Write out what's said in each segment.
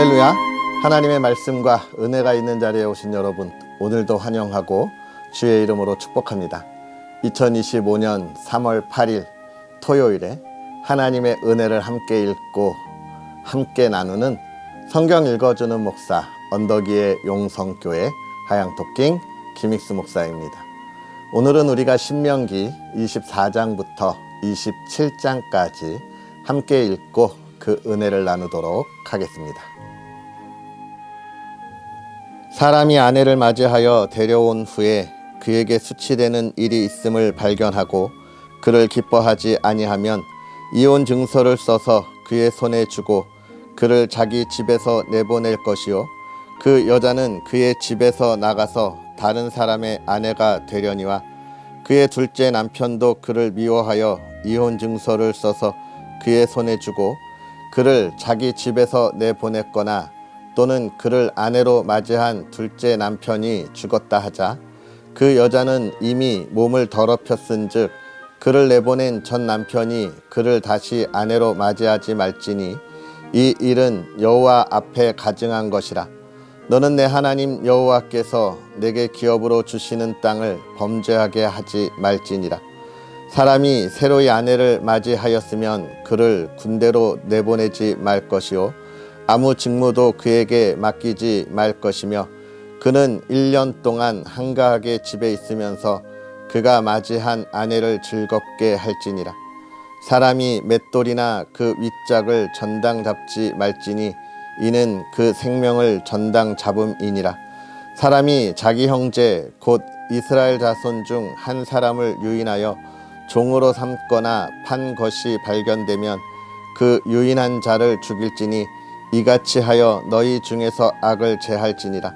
할렐루야. 하나님의 말씀과 은혜가 있는 자리에 오신 여러분, 오늘도 환영하고 주의 이름으로 축복합니다. 2025년 3월 8일 토요일에 하나님의 은혜를 함께 읽고 함께 나누는 성경 읽어주는 목사 언덕위의 용성교회 하양토킹 김익수 목사입니다. 오늘은 우리가 신명기 24장부터 27장까지 함께 읽고 그 은혜를 나누도록 하겠습니다. 사람이 아내를 맞이하여 데려온 후에 그에게 수치되는 일이 있음을 발견하고 그를 기뻐하지 아니하면 이혼 증서를 써서 그의 손에 주고 그를 자기 집에서 내보낼 것이요 그 여자는 그의 집에서 나가서 다른 사람의 아내가 되려니와 그의 둘째 남편도 그를 미워하여 이혼 증서를 써서 그의 손에 주고 그를 자기 집에서 내보냈거나 또는 그를 아내로 맞이한 둘째 남편이 죽었다 하자 그 여자는 이미 몸을 더럽혔은즉 그를 내보낸 전 남편이 그를 다시 아내로 맞이하지 말지니 이 일은 여호와 앞에 가증한 것이라. 너는 내 하나님 여호와께서 내게 기업으로 주시는 땅을 범죄하게 하지 말지니라. 사람이 새로이 아내를 맞이하였으면 그를 군대로 내보내지 말 것이요 아무 직무도 그에게 맡기지 말 것이며 그는 1년 동안 한가하게 집에 있으면서 그가 맞이한 아내를 즐겁게 할지니라. 사람이 맷돌이나 그 윗짝을 전당 잡지 말지니 이는 그 생명을 전당 잡음이니라. 사람이 자기 형제 곧 이스라엘 자손 중 한 사람을 유인하여 종으로 삼거나 판 것이 발견되면 그 유인한 자를 죽일지니 이같이 하여 너희 중에서 악을 제할지니라.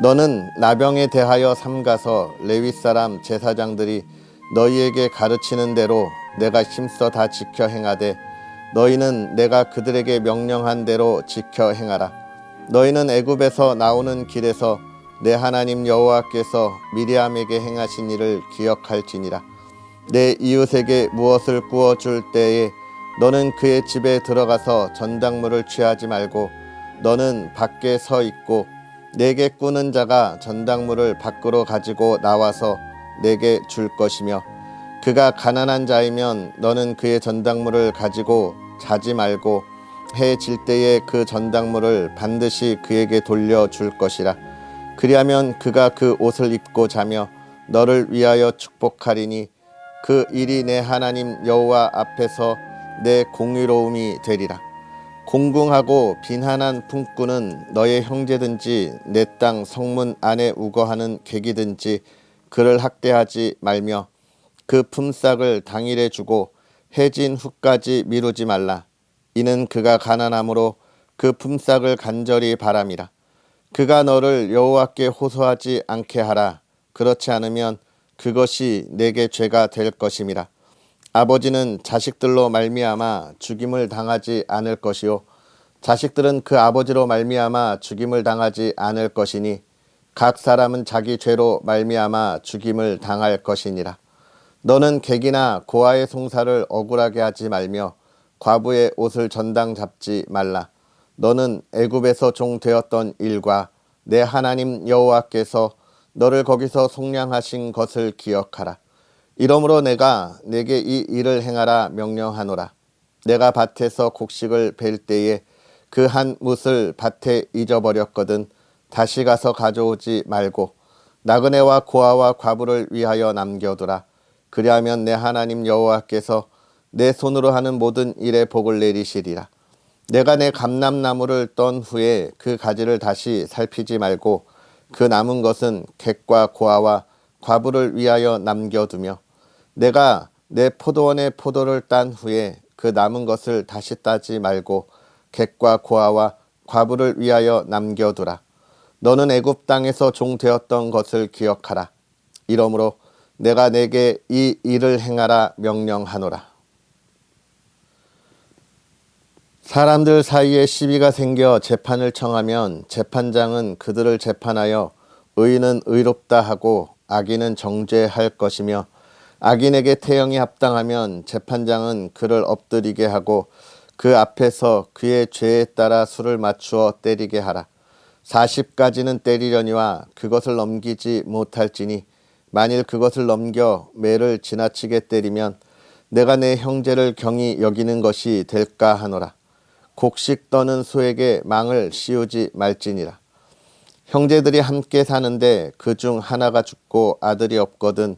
너는 나병에 대하여 삼가서 레위 사람 제사장들이 너희에게 가르치는 대로 내가 힘써 다 지켜 행하되 너희는 내가 그들에게 명령한 대로 지켜 행하라. 너희는 애굽에서 나오는 길에서 내 하나님 여호와께서 미리암에게 행하신 일을 기억할지니라. 내 이웃에게 무엇을 구워줄 때에 너는 그의 집에 들어가서 전당물을 취하지 말고 너는 밖에 서 있고 내게 꾸는 자가 전당물을 밖으로 가지고 나와서 내게 줄 것이며 그가 가난한 자이면 너는 그의 전당물을 가지고 자지 말고 해 질 때에 그 전당물을 반드시 그에게 돌려줄 것이라. 그리하면 그가 그 옷을 입고 자며 너를 위하여 축복하리니 그 일이 내 하나님 여호와 앞에서 내 공의로움이 되리라. 공궁하고 빈한한 품꾼은 너의 형제든지 내 땅 성문 안에 우거하는 객이든지 그를 학대하지 말며 그 품삯을 당일에 주고 해진 후까지 미루지 말라. 이는 그가 가난함으로 그 품삯을 간절히 바람이라. 그가 너를 여호와께 호소하지 않게 하라. 그렇지 않으면 그것이 내게 죄가 될 것임이라. 아버지는 자식들로 말미암아 죽임을 당하지 않을 것이요 자식들은 그 아버지로 말미암아 죽임을 당하지 않을 것이니 각 사람은 자기 죄로 말미암아 죽임을 당할 것이니라. 너는 객이나 고아의 송사를 억울하게 하지 말며 과부의 옷을 전당 잡지 말라. 너는 애굽에서 종 되었던 일과 내 하나님 여호와께서 너를 거기서 속량하신 것을 기억하라. 이러므로 내가 내게 이 일을 행하라 명령하노라. 내가 밭에서 곡식을 벨 때에 그 한 뭇을 밭에 잊어버렸거든 다시 가서 가져오지 말고 나그네와 고아와 과부를 위하여 남겨두라. 그리하면 내 하나님 여호와께서 내 손으로 하는 모든 일에 복을 내리시리라. 내가 내 감람나무를 떤 후에 그 가지를 다시 살피지 말고 그 남은 것은 객과 고아와 과부를 위하여 남겨두며 내가 내 포도원의 포도를 딴 후에 그 남은 것을 다시 따지 말고 객과 고아와 과부를 위하여 남겨두라. 너는 애굽 땅에서 종 되었던 것을 기억하라. 이러므로 내가 내게 이 일을 행하라 명령하노라. 사람들 사이에 시비가 생겨 재판을 청하면 재판장은 그들을 재판하여 의인은 의롭다 하고 악인은 정죄할 것이며 악인에게 태형이 합당하면 재판장은 그를 엎드리게 하고 그 앞에서 그의 죄에 따라 수를 맞추어 때리게 하라. 40까지는 때리려니와 그것을 넘기지 못할지니 만일 그것을 넘겨 매를 지나치게 때리면 내가 내 형제를 경히 여기는 것이 될까 하노라. 곡식 떠는 소에게 망을 씌우지 말지니라. 형제들이 함께 사는데 그 중 하나가 죽고 아들이 없거든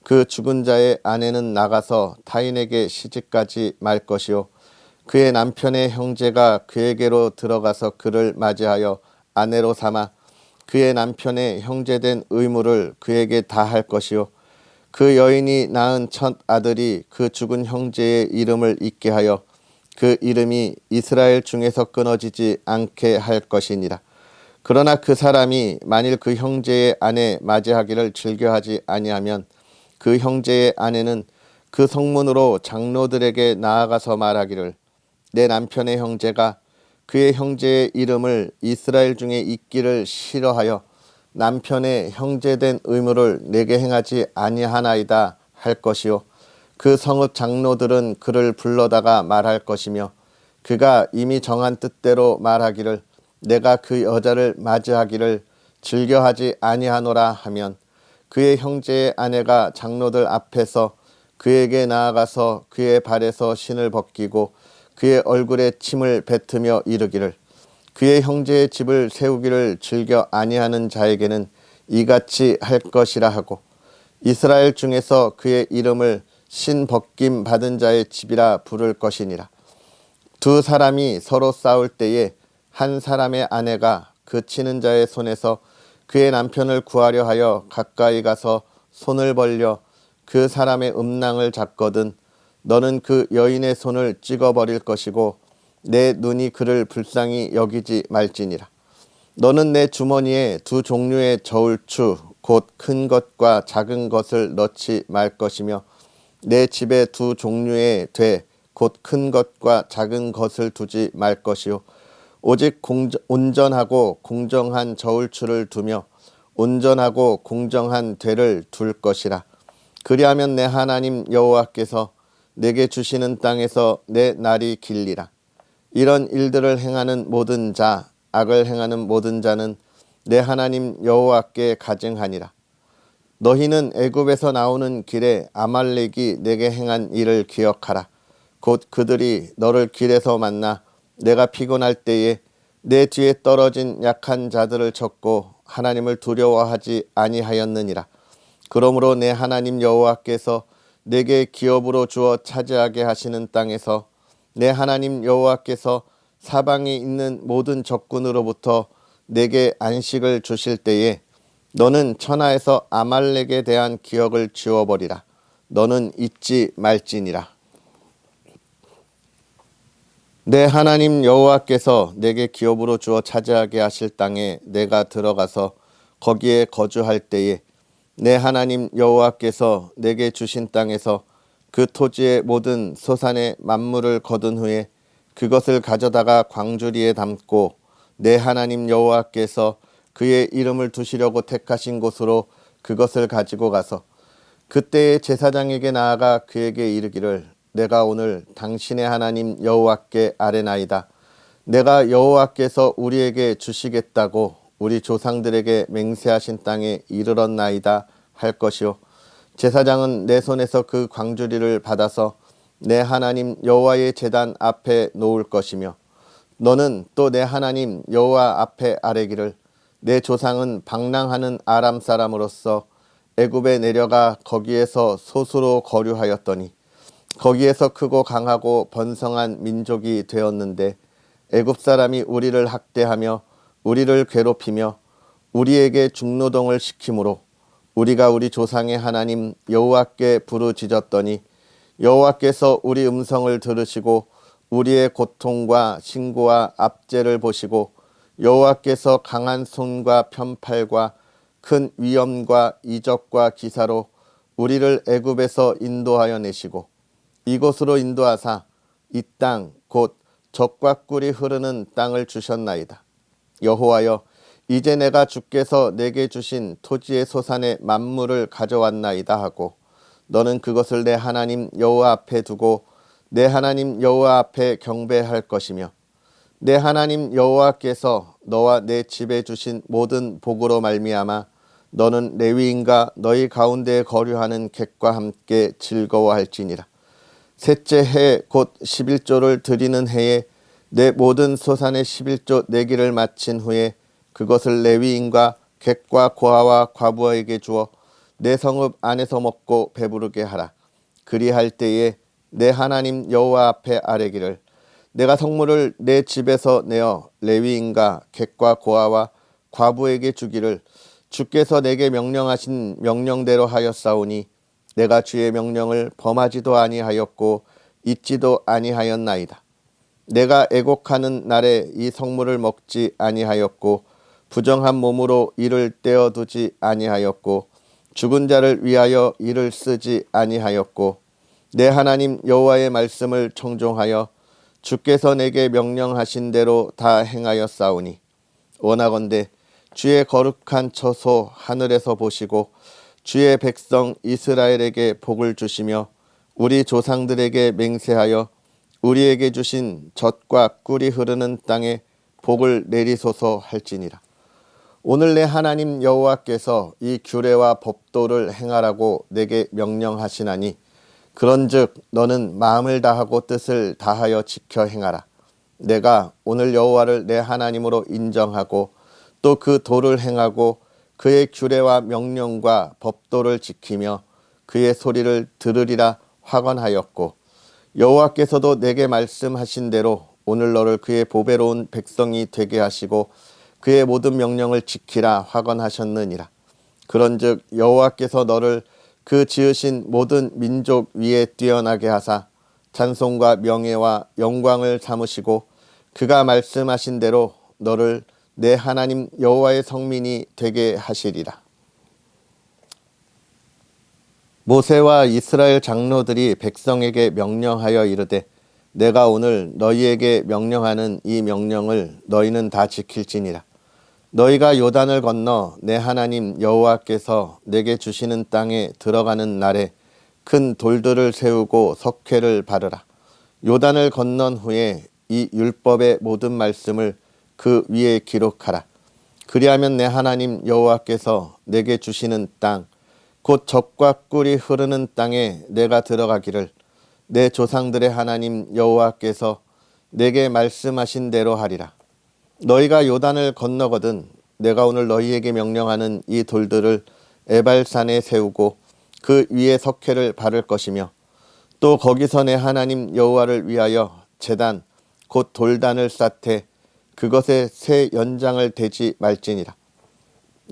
그 죽은 자의 아내는 나가서 타인에게 시집가지 말 것이요 그의 남편의 형제가 그에게로 들어가서 그를 맞이하여 아내로 삼아 그의 남편의 형제된 의무를 그에게 다할 것이요 그 여인이 낳은 첫 아들이 그 죽은 형제의 이름을 잊게 하여 그 이름이 이스라엘 중에서 끊어지지 않게 할 것이니라. 그러나 그 사람이 만일 그 형제의 아내 맞이하기를 즐겨하지 아니하면 그 형제의 아내는 그 성문으로 장로들에게 나아가서 말하기를 내 남편의 형제가 그의 형제의 이름을 이스라엘 중에 잊기를 싫어하여 남편의 형제된 의무를 내게 행하지 아니하나이다 할 것이요 그 성읍 장로들은 그를 불러다가 말할 것이며 그가 이미 정한 뜻대로 말하기를 내가 그 여자를 맞이하기를 즐겨하지 아니하노라 하면 그의 형제의 아내가 장로들 앞에서 그에게 나아가서 그의 발에서 신을 벗기고 그의 얼굴에 침을 뱉으며 이르기를 그의 형제의 집을 세우기를 즐겨 아니하는 자에게는 이같이 할 것이라 하고 이스라엘 중에서 그의 이름을 신 벗김 받은 자의 집이라 부를 것이니라. 두 사람이 서로 싸울 때에 한 사람의 아내가 그 치는 자의 손에서 그의 남편을 구하려 하여 가까이 가서 손을 벌려 그 사람의 음낭을 잡거든 너는 그 여인의 손을 찍어버릴 것이고 내 눈이 그를 불쌍히 여기지 말지니라. 너는 내 주머니에 두 종류의 저울추 곧 큰 것과 작은 것을 넣지 말 것이며 내 집에 두 종류의 돼 곧 큰 것과 작은 것을 두지 말 것이요 오직 온전하고 공정한 저울추를 두며 온전하고 공정한 되를 둘 것이라. 그리하면 내 하나님 여호와께서 내게 주시는 땅에서 내 날이 길리라. 이런 일들을 행하는 모든 자, 악을 행하는 모든 자는 내 하나님 여호와께 가증하니라. 너희는 애굽에서 나오는 길에 아말렉이 내게 행한 일을 기억하라. 곧 그들이 너를 길에서 만나 내가 피곤할 때에 내 뒤에 떨어진 약한 자들을 쳤고 하나님을 두려워하지 아니하였느니라. 그러므로 내 하나님 여호와께서 내게 기업으로 주어 차지하게 하시는 땅에서 내 하나님 여호와께서 사방에 있는 모든 적군으로부터 내게 안식을 주실 때에 너는 천하에서 아말렉에 대한 기억을 지워버리라. 너는 잊지 말지니라. 내 하나님 여호와께서 내게 기업으로 주어 차지하게 하실 땅에 내가 들어가서 거기에 거주할 때에 내 하나님 여호와께서 내게 주신 땅에서 그 토지의 모든 소산의 만물을 거둔 후에 그것을 가져다가 광주리에 담고 내 하나님 여호와께서 그의 이름을 두시려고 택하신 곳으로 그것을 가지고 가서 그때의 제사장에게 나아가 그에게 이르기를 내가 오늘 당신의 하나님 여호와께 아뢰나이다. 내가 여호와께서 우리에게 주시겠다고 우리 조상들에게 맹세하신 땅에 이르렀나이다 할 것이요 제사장은 내 손에서 그 광주리를 받아서 내 하나님 여호와의 제단 앞에 놓을 것이며 너는 또 내 하나님 여호와 앞에 아뢰기를 내 조상은 방랑하는 아람 사람으로서 애굽에 내려가 거기에서 소수로 거류하였더니 거기에서 크고 강하고 번성한 민족이 되었는데 애굽 사람이 우리를 학대하며 우리를 괴롭히며 우리에게 중노동을 시키므로 우리가 우리 조상의 하나님 여호와께 부르짖었더니 여호와께서 우리 음성을 들으시고 우리의 고통과 신고와 압제를 보시고 여호와께서 강한 손과 편팔과 큰 위엄과 이적과 기사로 우리를 애굽에서 인도하여 내시고 이곳으로 인도하사 이 땅 곧 젖과 꿀이 흐르는 땅을 주셨나이다. 여호와여 이제 내가 주께서 내게 주신 토지의 소산의 만물을 가져왔나이다 하고 너는 그것을 내 하나님 여호와 앞에 두고 내 하나님 여호와 앞에 경배할 것이며 내 하나님 여호와께서 너와 내 집에 주신 모든 복으로 말미암아 너는 레위인과 너희 가운데 거류하는 객과 함께 즐거워할지니라. 셋째 해 곧 11조를 드리는 해에 내 모든 소산의 11조 내기를 마친 후에 그것을 레위인과 객과 고아와 과부에게 주어 내 성읍 안에서 먹고 배부르게 하라. 그리할 때에 내 하나님 여호와 앞에 아뢰기를 내가 성물을 내 집에서 내어 레위인과 객과 고아와 과부에게 주기를 주께서 내게 명령하신 명령대로 하였사오니 내가 주의 명령을 범하지도 아니하였고 잊지도 아니하였나이다. 내가 애곡하는 날에 이 성물을 먹지 아니하였고 부정한 몸으로 이를 떼어두지 아니하였고 죽은 자를 위하여 이를 쓰지 아니하였고 내 하나님 여호와의 말씀을 청종하여 주께서 내게 명령하신 대로 다 행하였사오니 원하건대 주의 거룩한 처소 하늘에서 보시고 주의 백성 이스라엘에게 복을 주시며 우리 조상들에게 맹세하여 우리에게 주신 젖과 꿀이 흐르는 땅에 복을 내리소서 할지니라. 오늘 내 하나님 여호와께서 이 규례와 법도를 행하라고 내게 명령하시나니 그런즉 너는 마음을 다하고 뜻을 다하여 지켜 행하라. 내가 오늘 여호와를 내 하나님으로 인정하고 또 그 도를 행하고 그의 규례와 명령과 법도를 지키며 그의 소리를 들으리라 확언하였고 여호와께서도 내게 말씀하신 대로 오늘 너를 그의 보배로운 백성이 되게 하시고 그의 모든 명령을 지키라 확언하셨느니라. 그런즉 여호와께서 너를 그 지으신 모든 민족 위에 뛰어나게 하사 찬송과 명예와 영광을 삼으시고 그가 말씀하신 대로 너를 내 하나님 여호와의 성민이 되게 하시리라. 모세와 이스라엘 장로들이 백성에게 명령하여 이르되 내가 오늘 너희에게 명령하는 이 명령을 너희는 다 지킬지니라. 너희가 요단을 건너 내 하나님 여호와께서 내게 주시는 땅에 들어가는 날에 큰 돌들을 세우고 석회를 바르라. 요단을 건넌 후에 이 율법의 모든 말씀을 그 위에 기록하라. 그리하면 내 하나님 여호와께서 내게 주시는 땅 곧 젖과 꿀이 흐르는 땅에 내가 들어가기를 내 조상들의 하나님 여호와께서 내게 말씀하신 대로 하리라. 너희가 요단을 건너거든 내가 오늘 너희에게 명령하는 이 돌들을 에발산에 세우고 그 위에 석회를 바를 것이며 또 거기서 내 하나님 여호와를 위하여 제단 곧 돌단을 쌓되 그것에 새 연장을 대지 말지니라.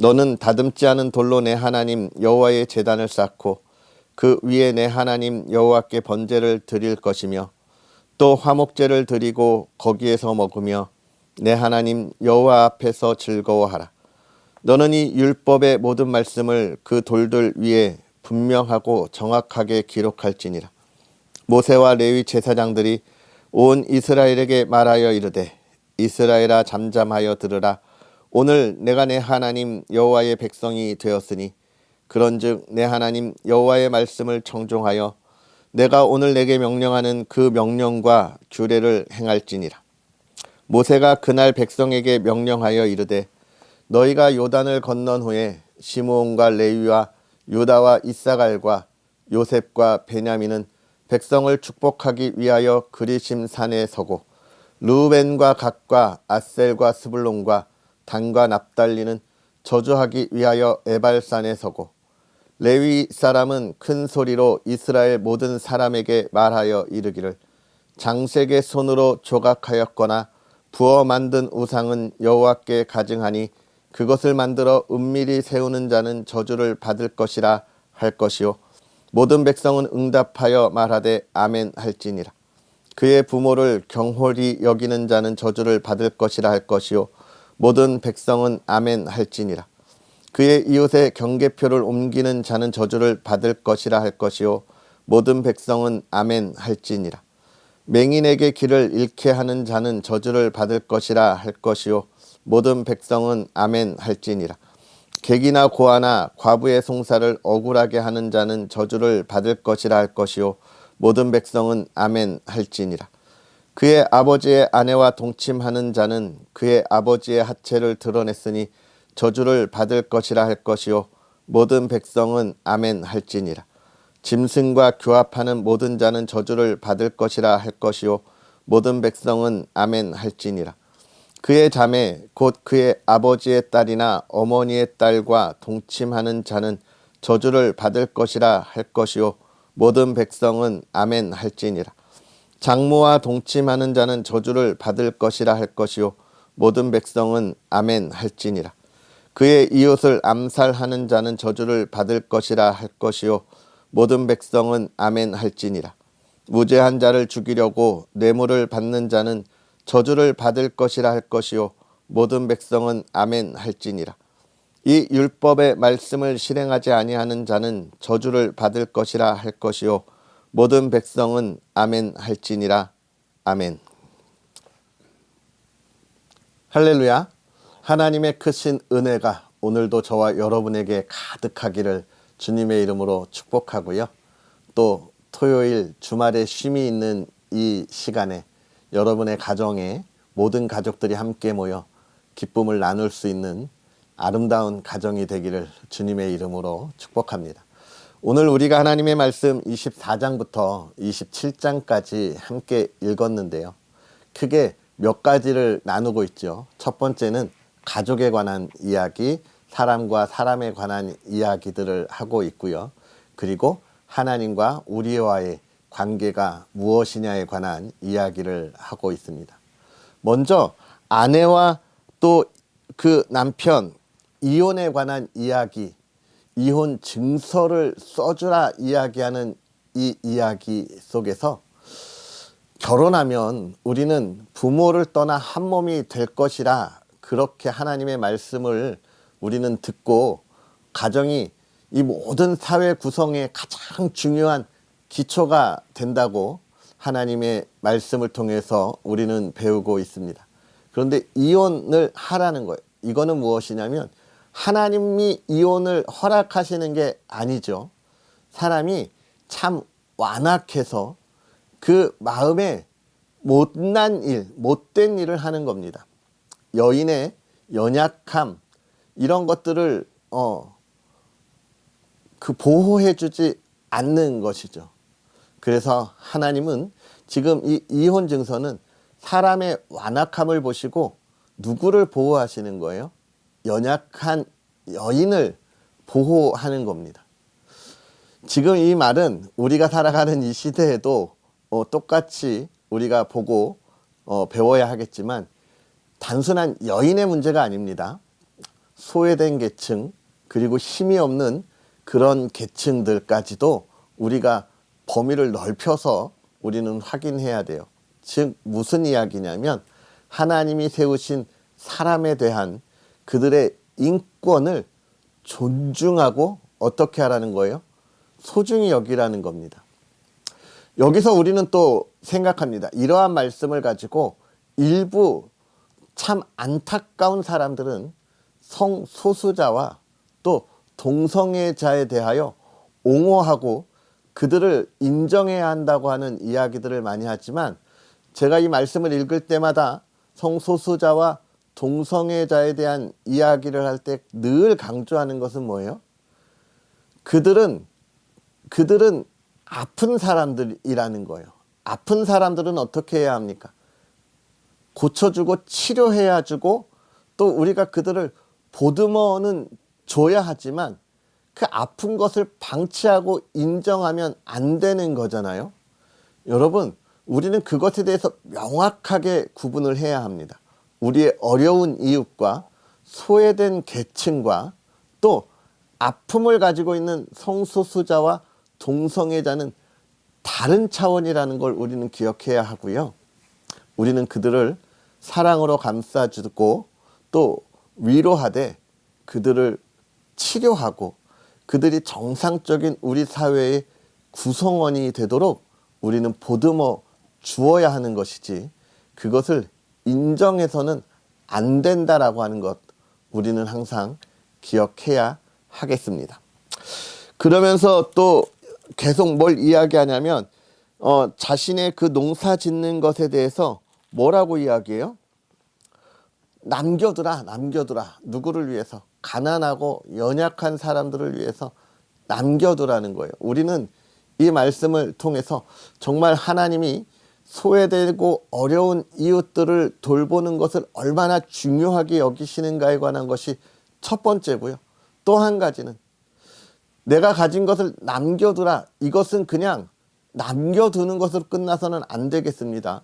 너는 다듬지 않은 돌로 내 하나님 여호와의 제단을 쌓고 그 위에 내 하나님 여호와께 번제를 드릴 것이며 또 화목제를 드리고 거기에서 먹으며 내 하나님 여호와 앞에서 즐거워하라. 너는 이 율법의 모든 말씀을 그 돌들 위에 분명하고 정확하게 기록할지니라. 모세와 레위 제사장들이 온 이스라엘에게 말하여 이르되 이스라엘아 잠잠하여 들으라. 오늘 내가 내 하나님 여호와의 백성이 되었으니 그런즉 내 하나님 여호와의 말씀을 청종하여 내가 오늘 내게 명령하는 그 명령과 규례를 행할지니라. 모세가 그날 백성에게 명령하여 이르되 너희가 요단을 건넌 후에 시므온과 레위와 유다와 이사갈과 요셉과 베냐민은 백성을 축복하기 위하여 그리심 산에 서고 르우벤과 갓과 아셀과 스불론과 단과 납달리는 저주하기 위하여 에발산에 서고 레위 사람은 큰 소리로 이스라엘 모든 사람에게 말하여 이르기를 장색의 손으로 조각하였거나 부어 만든 우상은 여호와께 가증하니 그것을 만들어 은밀히 세우는 자는 저주를 받을 것이라 할 것이요 모든 백성은 응답하여 말하되 아멘 할지니라. 그의 부모를 경홀히 여기는 자는 저주를 받을 것이라 할 것이요 모든 백성은 아멘 할지니라. 그의 이웃의 경계표를 옮기는 자는 저주를 받을 것이라 할 것이요 모든 백성은 아멘 할지니라. 맹인에게 길을 잃게 하는 자는 저주를 받을 것이라 할 것이요 모든 백성은 아멘 할지니라. 객이나 고아나 과부의 송사를 억울하게 하는 자는 저주를 받을 것이라 할 것이요 모든 백성은 아멘 할지니라. 그의 아버지의 아내와 동침하는 자는 그의 아버지의 하체를 드러냈으니 저주를 받을 것이라 할 것이요 모든 백성은 아멘 할지니라. 짐승과 교합하는 모든 자는 저주를 받을 것이라 할 것이요 모든 백성은 아멘 할지니라. 그의 자매 곧 그의 아버지의 딸이나 어머니의 딸과 동침하는 자는 저주를 받을 것이라 할 것이요 모든 백성은 아멘 할지니라. 장모와 동침하는 자는 저주를 받을 것이라 할 것이요 모든 백성은 아멘 할지니라. 그의 이웃을 암살하는 자는 저주를 받을 것이라 할 것이요 모든 백성은 아멘 할지니라. 무죄한 자를 죽이려고 뇌물을 받는 자는 저주를 받을 것이라 할 것이요 모든 백성은 아멘 할지니라. 이 율법의 말씀을 실행하지 아니하는 자는 저주를 받을 것이라 할 것이요 모든 백성은 아멘 할지니라. 아멘. 할렐루야. 하나님의 크신 은혜가 오늘도 저와 여러분에게 가득하기를 주님의 이름으로 축복하고요. 또 토요일 주말에 쉼이 있는 이 시간에 여러분의 가정에 모든 가족들이 함께 모여 기쁨을 나눌 수 있는 아름다운 가정이 되기를 주님의 이름으로 축복합니다. 오늘 우리가 하나님의 말씀 24장부터 27장까지 함께 읽었는데요. 크게 몇 가지를 나누고 있죠. 첫 번째는 가족에 관한 이야기, 사람과 사람에 관한 이야기들을 하고 있고요. 그리고 하나님과 우리와의 관계가 무엇이냐에 관한 이야기를 하고 있습니다. 먼저 아내와 또 그 남편 이혼에 관한 이야기, 이혼 증서를 써주라 이야기하는 이 이야기 속에서 결혼하면 우리는 부모를 떠나 한 몸이 될 것이라 그렇게 하나님의 말씀을 우리는 듣고 가정이 이 모든 사회 구성의 가장 중요한 기초가 된다고 하나님의 말씀을 통해서 우리는 배우고 있습니다. 그런데 이혼을 하라는 거예요. 이거는 무엇이냐면 하나님이 이혼을 허락하시는 게 아니죠. 사람이 참 완악해서 그 마음에 못난 일, 못된 일을 하는 겁니다. 여인의 연약함 이런 것들을 보호해주지 않는 것이죠. 그래서 하나님은 지금 이 이혼 증서는 사람의 완악함을 보시고 누구를 보호하시는 거예요? 연약한 여인을 보호하는 겁니다. 지금 이 말은 우리가 살아가는 이 시대에도 똑같이 우리가 보고 배워야 하겠지만 단순한 여인의 문제가 아닙니다. 소외된 계층 그리고 힘이 없는 그런 계층들까지도 우리가 범위를 넓혀서 우리는 확인해야 돼요. 즉 무슨 이야기냐면 하나님이 세우신 사람에 대한 그들의 인권을 존중하고 어떻게 하라는 거예요? 소중히 여기라는 겁니다. 여기서 우리는 또 생각합니다. 이러한 말씀을 가지고 일부 참 안타까운 사람들은 성소수자와 또 동성애자에 대하여 옹호하고 그들을 인정해야 한다고 하는 이야기들을 많이 하지만 제가 이 말씀을 읽을 때마다 성소수자와 동성애자에 대한 이야기를 할 때 늘 강조하는 것은 뭐예요? 그들은 아픈 사람들이라는 거예요. 아픈 사람들은 어떻게 해야 합니까? 고쳐주고 치료해야 주고 또 우리가 그들을 보듬어는 줘야 하지만 그 아픈 것을 방치하고 인정하면 안 되는 거잖아요. 여러분, 우리는 그것에 대해서 명확하게 구분을 해야 합니다. 우리의 어려운 이웃과 소외된 계층과 또 아픔을 가지고 있는 성소수자와 동성애자는 다른 차원이라는 걸 우리는 기억해야 하고요. 우리는 그들을 사랑으로 감싸주고 또 위로하되 그들을 치료하고 그들이 정상적인 우리 사회의 구성원이 되도록 우리는 보듬어 주어야 하는 것이지 그것을 인정해서는 안 된다라고 하는 것 우리는 항상 기억해야 하겠습니다. 그러면서 또 계속 뭘 이야기하냐면 자신의 그 농사 짓는 것에 대해서 뭐라고 이야기해요? 남겨두라, 남겨두라. 누구를 위해서? 가난하고 연약한 사람들을 위해서 남겨두라는 거예요. 우리는 이 말씀을 통해서 정말 하나님이 소외되고 어려운 이웃들을 돌보는 것을 얼마나 중요하게 여기시는가에 관한 것이 첫 번째고요. 또 한 가지는 내가 가진 것을 남겨두라. 이것은 그냥 남겨두는 것으로 끝나서는 안 되겠습니다.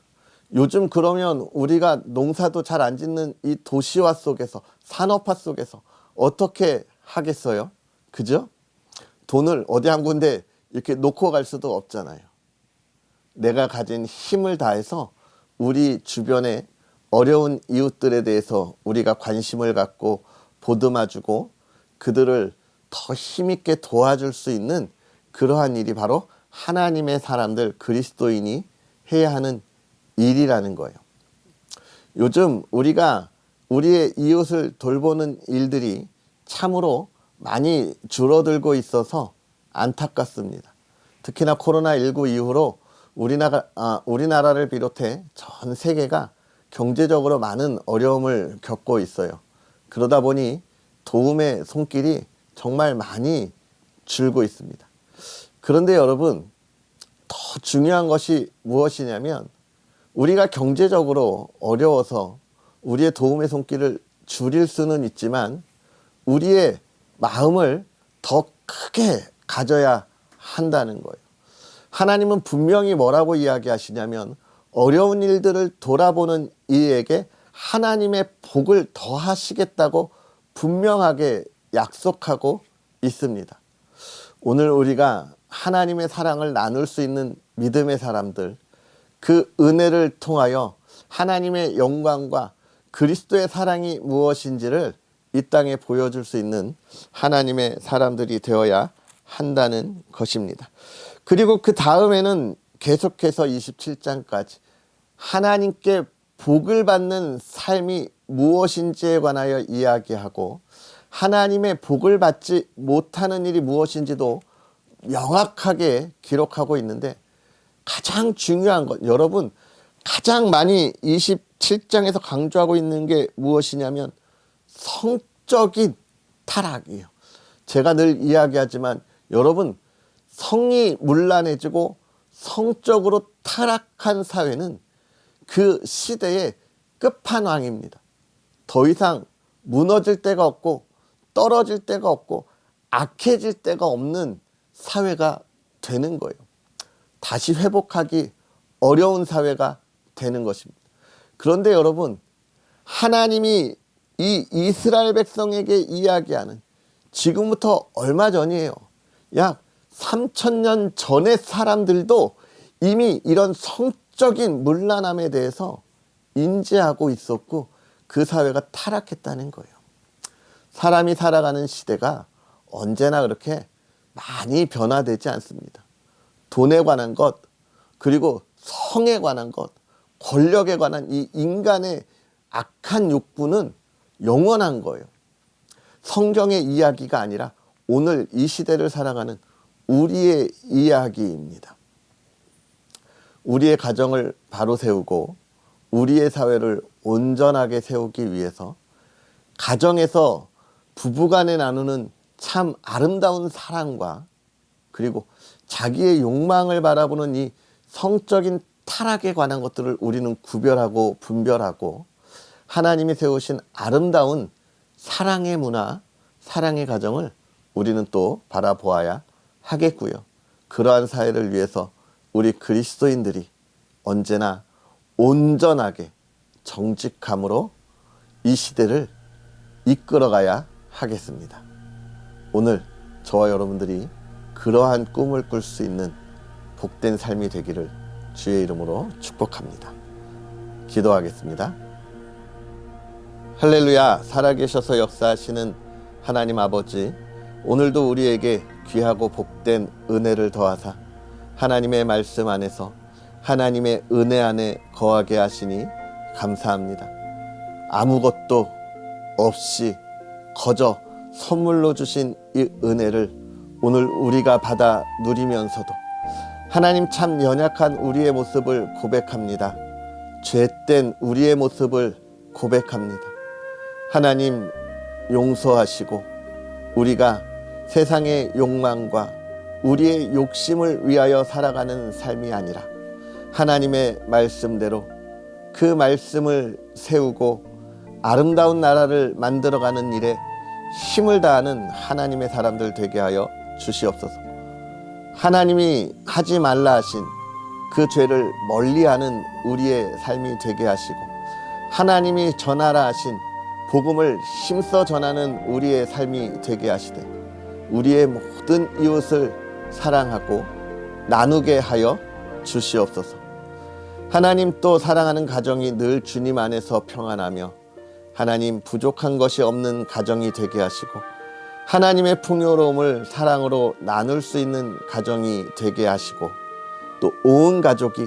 요즘 그러면 우리가 농사도 잘 안 짓는 이 도시화 속에서, 산업화 속에서 어떻게 하겠어요? 그죠? 돈을 어디 한 군데 이렇게 놓고 갈 수도 없잖아요. 내가 가진 힘을 다해서 우리 주변에 어려운 이웃들에 대해서 우리가 관심을 갖고 보듬어주고 그들을 더 힘있게 도와줄 수 있는 그러한 일이 바로 하나님의 사람들, 그리스도인이 해야 하는 일이라는 거예요. 요즘 우리가 우리의 이웃을 돌보는 일들이 참으로 많이 줄어들고 있어서 안타깝습니다. 특히나 코로나19 이후로 우리나라를 비롯해 전 세계가 경제적으로 많은 어려움을 겪고 있어요. 그러다 보니 도움의 손길이 정말 많이 줄고 있습니다. 그런데 여러분, 더 중요한 것이 무엇이냐면 우리가 경제적으로 어려워서 우리의 도움의 손길을 줄일 수는 있지만 우리의 마음을 더 크게 가져야 한다는 거예요. 하나님은 분명히 뭐라고 이야기하시냐면 어려운 일들을 돌아보는 이에게 하나님의 복을 더하시겠다고 분명하게 약속하고 있습니다. 오늘 우리가 하나님의 사랑을 나눌 수 있는 믿음의 사람들, 그 은혜를 통하여 하나님의 영광과 그리스도의 사랑이 무엇인지를 이 땅에 보여줄 수 있는 하나님의 사람들이 되어야 한다는 것입니다. 그리고 그 다음에는 계속해서 27장까지 하나님께 복을 받는 삶이 무엇인지에 관하여 이야기하고 하나님의 복을 받지 못하는 일이 무엇인지도 명확하게 기록하고 있는데 가장 중요한 것, 여러분 가장 많이 27장에서 강조하고 있는 게 무엇이냐면 성적인 타락이에요. 제가 늘 이야기하지만 여러분, 성이 문란해지고 성적으로 타락한 사회는 그 시대의 끝판왕입니다. 더 이상 무너질 데가 없고 떨어질 데가 없고 악해질 데가 없는 사회가 되는 거예요. 다시 회복하기 어려운 사회가 되는 것입니다. 그런데 여러분, 하나님이 이 이스라엘 백성에게 이야기하는 지금부터 얼마 전이에요. 약 3000년 전의 사람들도 이미 이런 성적인 문란함에 대해서 인지하고 있었고 그 사회가 타락했다는 거예요. 사람이 살아가는 시대가 언제나 그렇게 많이 변화되지 않습니다. 돈에 관한 것, 그리고 성에 관한 것, 권력에 관한 이 인간의 악한 욕구는 영원한 거예요. 성경의 이야기가 아니라 오늘 이 시대를 살아가는 우리의 이야기입니다. 우리의 가정을 바로 세우고 우리의 사회를 온전하게 세우기 위해서 가정에서 부부간에 나누는 참 아름다운 사랑과 그리고 자기의 욕망을 바라보는 이 성적인 타락에 관한 것들을 우리는 구별하고 분별하고 하나님이 세우신 아름다운 사랑의 문화, 사랑의 가정을 우리는 또 바라보아야 하겠고요. 그러한 사회를 위해서 우리 그리스도인들이 언제나 온전하게 정직함으로 이 시대를 이끌어가야 하겠습니다. 오늘 저와 여러분들이 그러한 꿈을 꿀 수 있는 복된 삶이 되기를 주의 이름으로 축복합니다. 기도하겠습니다. 할렐루야, 살아계셔서 역사하시는 하나님 아버지, 오늘도 우리에게 귀하고 복된 은혜를 더하사 하나님의 말씀 안에서 하나님의 은혜 안에 거하게 하시니 감사합니다. 아무것도 없이 거저 선물로 주신 이 은혜를 오늘 우리가 받아 누리면서도 하나님, 참 연약한 우리의 모습을 고백합니다. 죄된 우리의 모습을 고백합니다. 하나님, 용서하시고 우리가 세상의 욕망과 우리의 욕심을 위하여 살아가는 삶이 아니라 하나님의 말씀대로 그 말씀을 세우고 아름다운 나라를 만들어가는 일에 힘을 다하는 하나님의 사람들 되게 하여 주시옵소서. 하나님이 하지 말라 하신 그 죄를 멀리하는 우리의 삶이 되게 하시고, 하나님이 전하라 하신 복음을 힘써 전하는 우리의 삶이 되게 하시되, 우리의 모든 이웃을 사랑하고 나누게 하여 주시옵소서. 하나님, 또 사랑하는 가정이 늘 주님 안에서 평안하며 하나님, 부족한 것이 없는 가정이 되게 하시고 하나님의 풍요로움을 사랑으로 나눌 수 있는 가정이 되게 하시고, 또 온 가족이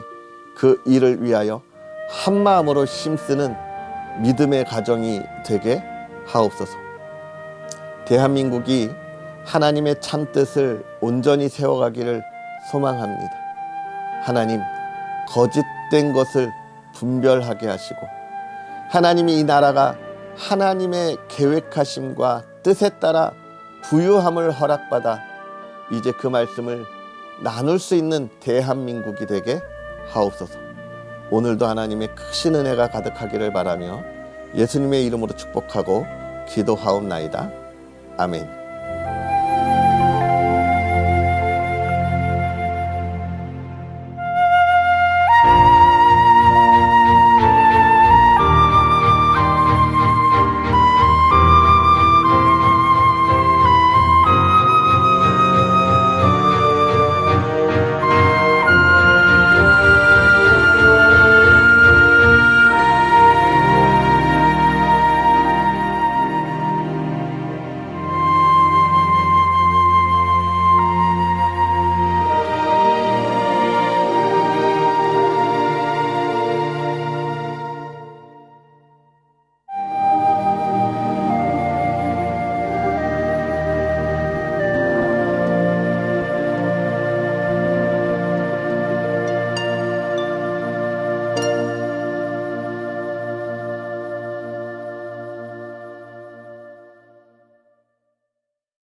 그 일을 위하여 한마음으로 힘쓰는 믿음의 가정이 되게 하옵소서. 대한민국이 하나님의 참뜻을 온전히 세워가기를 소망합니다. 하나님, 거짓된 것을 분별하게 하시고 하나님이 이 나라가 하나님의 계획하심과 뜻에 따라 부유함을 허락받아 이제 그 말씀을 나눌 수 있는 대한민국이 되게 하옵소서. 오늘도 하나님의 크신 은혜가 가득하기를 바라며 예수님의 이름으로 축복하고 기도하옵나이다. 아멘.